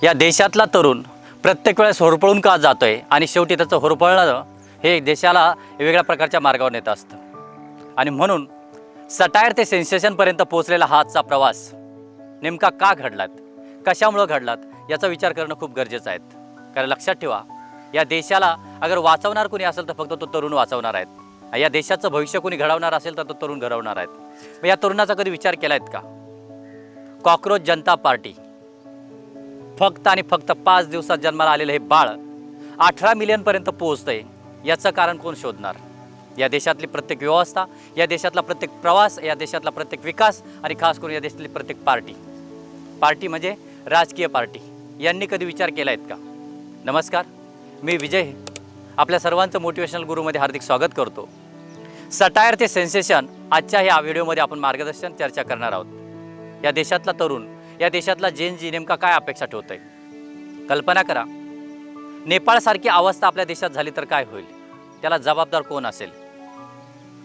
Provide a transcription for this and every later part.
या देशातला तरुण प्रत्येक वेळेस होरपळून का जातोय आणि शेवटी त्याचं होरपळणं हे देशाला वेगळ्या प्रकारच्या मार्गावर नेत असतं. आणि म्हणून सटायर ते सेन्सेशनपर्यंत पोहोचलेला हा आजचा प्रवास नेमका का घडलात, कशामुळं घडलात याचा विचार करणं खूप गरजेचं आहे. कारण लक्षात ठेवा, या देशाला अगर वाचवणार कोणी असेल तर फक्त तो तरुण वाचवणार आहेत. या देशाचं भविष्य कोणी घडवणार असेल तर तो तरुण घडवणार आहेत. मग या तरुणाचा कधी विचार केला आहेत का? कॉकरोच जनता पार्टी फक्त आणि फक्त 5 दिवसात जन्माला आलेलं हे बाळ 18 मिलियनपर्यंत पोहोचतंय. याचं कारण कोण शोधणार? या देशातली प्रत्येक व्यवस्था, या देशातला प्रत्येक प्रवास, या देशातला प्रत्येक विकास आणि खास करून या देशातली प्रत्येक पार्टी म्हणजे राजकीय पार्टी यांनी कधी विचार केला आहेत का? नमस्कार, मी विजय आपल्या सर्वांचं मोटिवेशनल गुरुमध्ये हार्दिक स्वागत करतो. सटायर ते सेन्सेशन आजच्या ह्या व्हिडिओमध्ये आपण मार्गदर्शन चर्चा करणार आहोत. या देशातला तरुण, या देशातला जेन जी नेमका काय अपेक्षा ठेवतोय? कल्पना करा, नेपाळसारखी अवस्था आपल्या देशात झाली तर काय होईल? त्याला जबाबदार कोण असेल?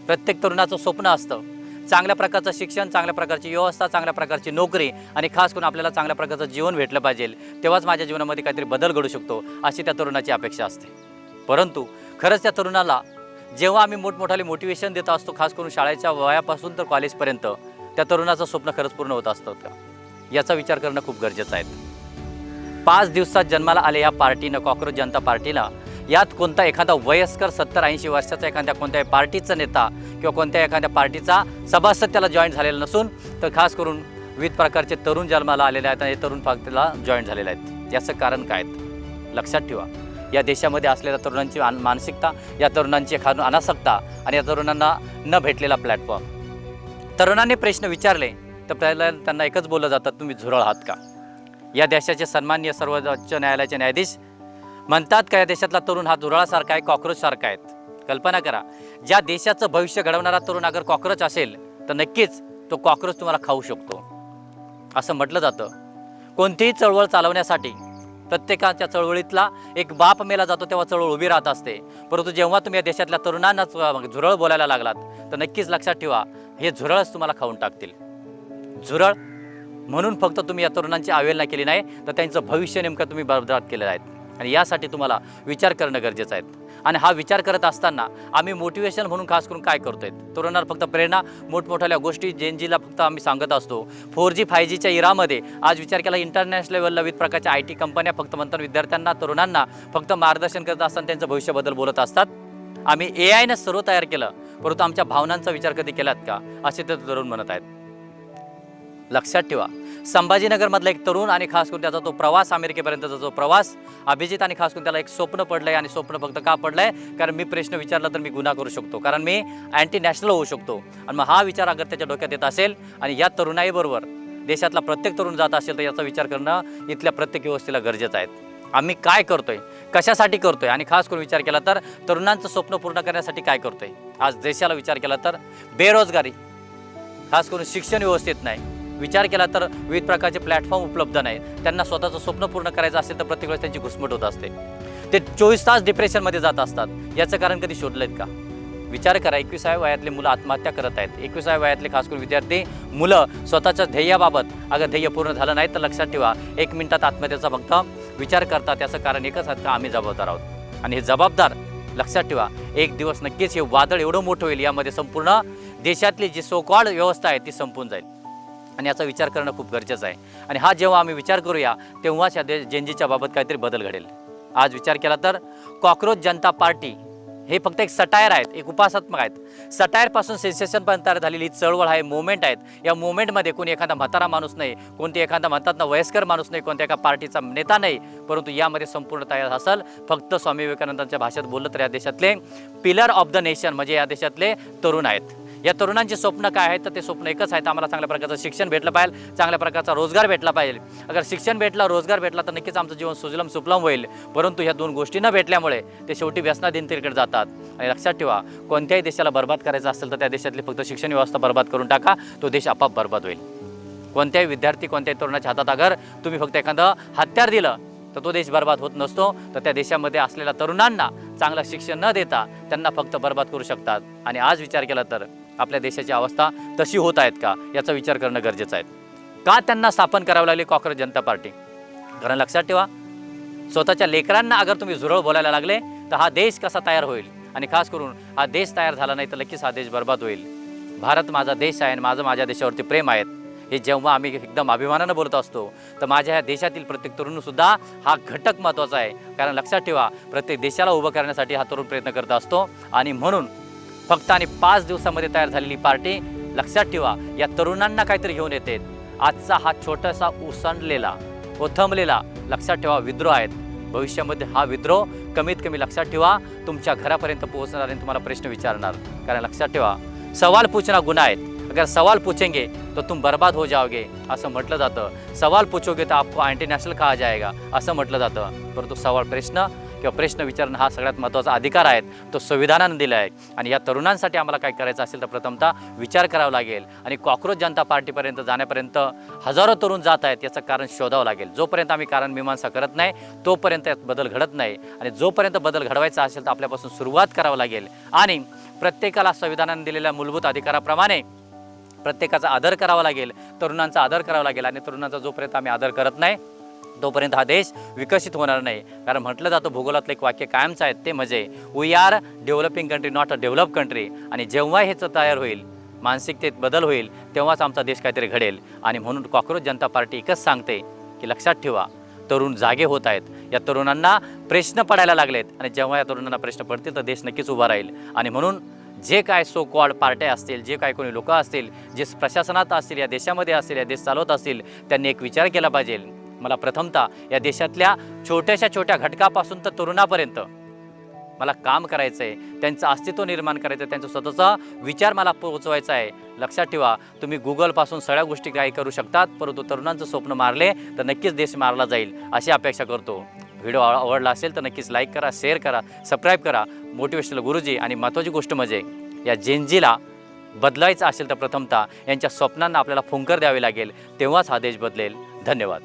प्रत्येक तरुणाचं स्वप्न असतं चांगल्या प्रकारचं शिक्षण, चांगल्या प्रकारची व्यवस्था, चांगल्या प्रकारची नोकरी आणि खास करून आपल्याला चांगल्या प्रकारचं जीवन भेटलं पाहिजे. तेव्हाच माझ्या जीवनामध्ये काहीतरी बदल घडू शकतो अशी त्या तरुणाची अपेक्षा असते. परंतु खरंच त्या तरुणाला जेव्हा आम्ही मोठमोठाले मोटिवेशन देत असतो, खास करून शाळेच्या वयापासून तर कॉलेजपर्यंत, त्या तरुणाचं स्वप्न खरंच पूर्ण होत असतं का? याचा विचार करणं खूप गरजेचं आहे. 5 दिवसात जन्माला आले या पार्टीनं, कॉकरोच जनता पार्टीला, यात कोणता एखादा वयस्कर 70-80 वर्षाचा एखाद्या कोणत्याही पार्टीचा नेता किंवा कोणत्या एखाद्या पार्टीचा सभासद त्याला जॉईन झालेला नसून तर खास करून विविध प्रकारचे तरुण जन्माला आलेले आहेत आणि हे तरुण पार्टीला जॉईन झालेले आहेत. याचं कारण काय? लक्षात ठेवा, या देशामध्ये असलेल्या तरुणांची मानसिकता, या तरुणांची एखादी अनासक्ता आणि या तरुणांना न भेटलेला प्लॅटफॉर्म. तरुणांनी प्रश्न विचारले तर पहिला त्यांना एकच बोललं जातं, तुम्ही झुरळ आहात का? या देशाचे सन्माननीय सर्वोच्च न्यायालयाचे न्यायाधीश म्हणतात का या देशातला तरुण हा झुरळासारखा आहे, कॉकरोचसारखा आहे? कल्पना करा, ज्या देशाचं भविष्य घडवणारा तरुण अगर कॉकरोच असेल तर नक्कीच तो कॉकरोच तुम्हाला खाऊ शकतो असं म्हटलं जातं. कोणतीही चळवळ चालवण्यासाठी प्रत्येकाच्या चळवळीतला एक बाप मेला जातो तेव्हा चळवळ उभी राहत असते. परंतु जेव्हा तुम्ही या देशातल्या तरुणांनाच झुरळ बोलायला लागलात तर नक्कीच लक्षात ठेवा, हे झुरळच तुम्हाला खाऊन टाकतील. झुरळ म्हणून फक्त तुम्ही या तरुणांची अवहेलना केली नाही तर त्यांचं भविष्य नेमकं तुम्ही बरबाद केलेलं आहे. आणि यासाठी तुम्हाला विचार करणं गरजेचं आहे. आणि हा विचार करत असताना आम्ही मोटिवेशन म्हणून खास करून काय करतोय? तरुणांना फक्त प्रेरणा, मोठमोठ्या गोष्टी जेनजीला फक्त आम्ही सांगत असतो. 4G 5Gच्या इरामध्ये आज विचार केला, इंटरनॅशनल लेवलला विविध प्रकारच्या IT कंपन्या फक्त म्हणतात विद्यार्थ्यांना, तरुणांना फक्त मार्गदर्शन करत असताना त्यांचं भविष्याबद्दल बोलत असतात. आम्ही AI ने सर्व तयार केलं, परंतु आमच्या भावनांचा विचार कधी केलात का असे ते तरुण म्हणत आहेत. लक्षात ठेवा, संभाजीनगरमधला एक तरुण आणि खास करून त्याचा तो प्रवास, अमेरिकेपर्यंतचा जो प्रवास, अभिजित, आणि खास करून त्याला एक स्वप्न पडलंय. आणि स्वप्न फक्त का पडलंय? कारण मी प्रश्न विचारला तर मी गुन्हा करू शकतो, कारण मी अँटी नॅशनल होऊ शकतो. आणि मग हा विचार अगर त्याच्या डोक्यात येत असेल आणि या तरुणाईबरोबर देशातला प्रत्येक तरुण जात असेल तर याचा विचार करणं इथल्या प्रत्येक व्यवस्थेला गरजेचं आहे. आम्ही काय करतोय, कशासाठी करतोय आणि खास करून विचार केला तर तरुणांचं स्वप्न पूर्ण करण्यासाठी काय करतोय? आज देशाला विचार केला तर बेरोजगारी, खास करून शिक्षण व्यवस्थित नाही, विचार केला तर विविध प्रकारचे प्लॅटफॉर्म उपलब्ध नाही. त्यांना स्वतःचं स्वप्न पूर्ण करायचं असेल तर प्रत्येक वेळेस त्यांची घुसमट होत असते. ते 24 तास डिप्रेशनमध्ये जात असतात. याचं कारण कधी शोधलं का? विचार करा, 21व्या वयातले मुलं आत्महत्या करत आहेत. 21व्या वयातले खास करून विद्यार्थी मुलं स्वतःच्या ध्येयाबाबत अगर ध्येय पूर्ण झालं नाही तर लक्षात ठेवा 1 मिनिटात आत्महत्येचा फक्त विचार करतात. त्याचं कारण एकच आहे का, आम्ही जबाबदार आहोत. आणि हे जबाबदार लक्षात ठेवा, एक दिवस नक्कीच हे वादळ एवढं मोठं होईल, यामध्ये संपूर्ण देशातली जी सोकॉल्ड व्यवस्था आहे ती संपून जाईल. आणि याचा विचार करणं खूप गरजेचं आहे. आणि हा जेव्हा आम्ही विचार करूया तेव्हाच या जेनजीच्या बाबत काहीतरी बदल घडेल. आज विचार केला तर कॉकरोच जनता पार्टी हे फक्त एक सटायर आहेत, एक उपासात्मक आहेत. सटायरपासून सेन्सेशनपर्यंत तयार झालेली चळवळ आहे, मुवमेंट आहेत. या मुवमेंटमध्ये कोणी एखादा म्हातारा माणूस नाही, कोणती एखादा म्हणतात ना वयस्कर माणूस नाही, कोणत्या एका पार्टीचा नेता नाही, परंतु यामध्ये संपूर्ण तयार असेल फक्त स्वामी विवेकानंदांच्या भाषेत बोललं तर या देशातले पिलर ऑफ द नेशन म्हणजे या देशातले तरुण आहेत. या तरुणांचे स्वप्न काय आहेत? तर ते स्वप्न एकच आहेत, आम्हाला चांगल्या प्रकारचं शिक्षण भेटलं पाहिजे, चांगल्या प्रकारचा रोजगार भेटला पाहिजे. अगर शिक्षण भेटला, रोजगार भेटला तर नक्कीच आमचं जीवन सुजलम सुफलम होईल. परंतु ह्या 2 गोष्टी न भेटल्यामुळे ते शेवटी व्यसनाधीनतेकडे जातात. आणि लक्षात ठेवा, कोणत्याही देशाला बर्बाद करायचं असेल तर त्या देशातली फक्त शिक्षण व्यवस्था बर्बाद करून टाका, तो देश आपोआप बर्बाद होईल. कोणत्याही विद्यार्थी, कोणत्याही तरुणाच्या हातात अगर तुम्ही फक्त एखादं हत्यार दिलं तर तो देश बर्बाद होत नसतो. तर त्या देशामध्ये असलेल्या तरुणांना चांगलं शिक्षण न देता त्यांना फक्त बर्बाद करू शकतात. आणि आज विचार केला तर आपल्या देशाची अवस्था तशी होत आहेत का याचा विचार करणं गरजेचं आहे. का त्यांना स्थापन करावं लागली कॉकरोच जनता पार्टी? कारण लक्षात ठेवा, स्वतःच्या लेकरांना अगर तुम्ही झुरळ बोलायला लागले तर हा देश कसा तयार होईल, आणि खास करून हा देश तयार झाला नाही तर नक्कीच हा देश बर्बाद होईल. भारत माझा देश आहे आणि माझ्या देशावरती प्रेम आहेत, हे जेव्हा आम्ही एकदम अभिमानानं बोलत असतो तर माझ्या ह्या देशातील प्रत्येक तरुणसुद्धा हा घटक महत्त्वाचा आहे. कारण लक्षात ठेवा, प्रत्येक देशाला उभं करण्यासाठी हा तरुण प्रयत्न करत असतो. आणि म्हणून फक्त आणि 5 दिवसामध्ये तयार झालेली पार्टी, लक्षात ठेवा, या तरुणांना काहीतरी घेऊन येते. आजचा हा छोटासा उसंडलेला ओथंबलेला लक्षात ठेवा विद्रोह आहेत. भविष्यामध्ये हा विद्रोह कमीत कमी लक्षात ठेवा तुमच्या घरापर्यंत पोहोचणार आणि तुम्हाला प्रश्न विचारणार. कारण लक्षात ठेवा, सवाल पूछना गुन्हा आहेत. अगर सवाल पूछेंगे तो तुम बर्बाद हो जाओगे असं म्हटलं जातं. सवाल पूछोगे तो आपको अँटी नॅशनल कहा जाएगा असं म्हटलं जातं. परंतु सवाल प्रश्न विचारणं हा सगळ्यात महत्त्वाचा अधिकार आहे, तो संविधानानं दिला आहे. आणि या तरुणांसाठी आम्हाला काय करायचं असेल तर प्रथमतः विचार करावा लागेल. आणि कॉक्रोच जनता पार्टीपर्यंत जाण्यापर्यंत हजारो तरुण जात आहेत, याचं कारण शोधावं लागेल. जोपर्यंत आम्ही कारण मीमांसा करत नाही तोपर्यंत यात बदल घडत नाही. आणि जोपर्यंत बदल घडवायचा असेल तर आपल्यापासून सुरुवात करावं लागेल. आणि प्रत्येकाला संविधानाने दिलेल्या मूलभूत अधिकाराप्रमाणे प्रत्येकाचा आदर करावा लागेल, तरुणांचा आदर करावा लागेल. आणि तरुणांचा जोपर्यंत आम्ही आदर करत नाही तोपर्यंत हा देश विकसित होणार नाही. कारण म्हटलं जातं, भूगोलातलं एक वाक्य कायमचं आहे, ते म्हणजे we are developing country not a develop country. आणि जेव्हा हेच तयार होईल, मानसिकतेत बदल होईल, तेव्हाच आमचा देश काहीतरी घडेल. आणि म्हणून कॉक्रोच जनता पार्टी एकच सांगते की लक्षात ठेवा, तरुण जागे होत आहेत, या तरुणांना प्रश्न पडायला लागलेत. आणि जेव्हा या तरुणांना प्रश्न पडतील तर देश नक्कीच उभा राहील. आणि म्हणून जे काय सो कॉल्ड पार्ट्या असतील, जे काय कोणी लोक असतील, जे प्रशासनात असतील, या देशामध्ये असतील, या देश चालवत असतील, त्यांनी एक विचार केला पाहिजे. मला प्रथमतः या देशातल्या छोट्या घटकापासून तर तरुणापर्यंत मला काम करायचं आहे, त्यांचं अस्तित्व निर्माण करायचं आहे, त्यांचा स्वतःचा विचार मला पोहोचवायचा आहे. लक्षात ठेवा, तुम्ही गुगलपासून सगळ्या गोष्टी काही करू शकतात, परंतु तरुणांचं स्वप्न मारले तर नक्कीच देश मारला जाईल अशी अपेक्षा करतो. व्हिडिओ आवडला असेल तर नक्कीच लाईक करा, शेअर करा, सबस्क्राईब करा. मोटिवेशनल गुरुजी. आणि महत्त्वाची गोष्ट म्हणजे या जेनजीला बदलायचं असेल तर प्रथमतः यांच्या स्वप्नांना आपल्याला फुंकर द्यावी लागेल, तेव्हाच हा देश बदलेल. धन्यवाद.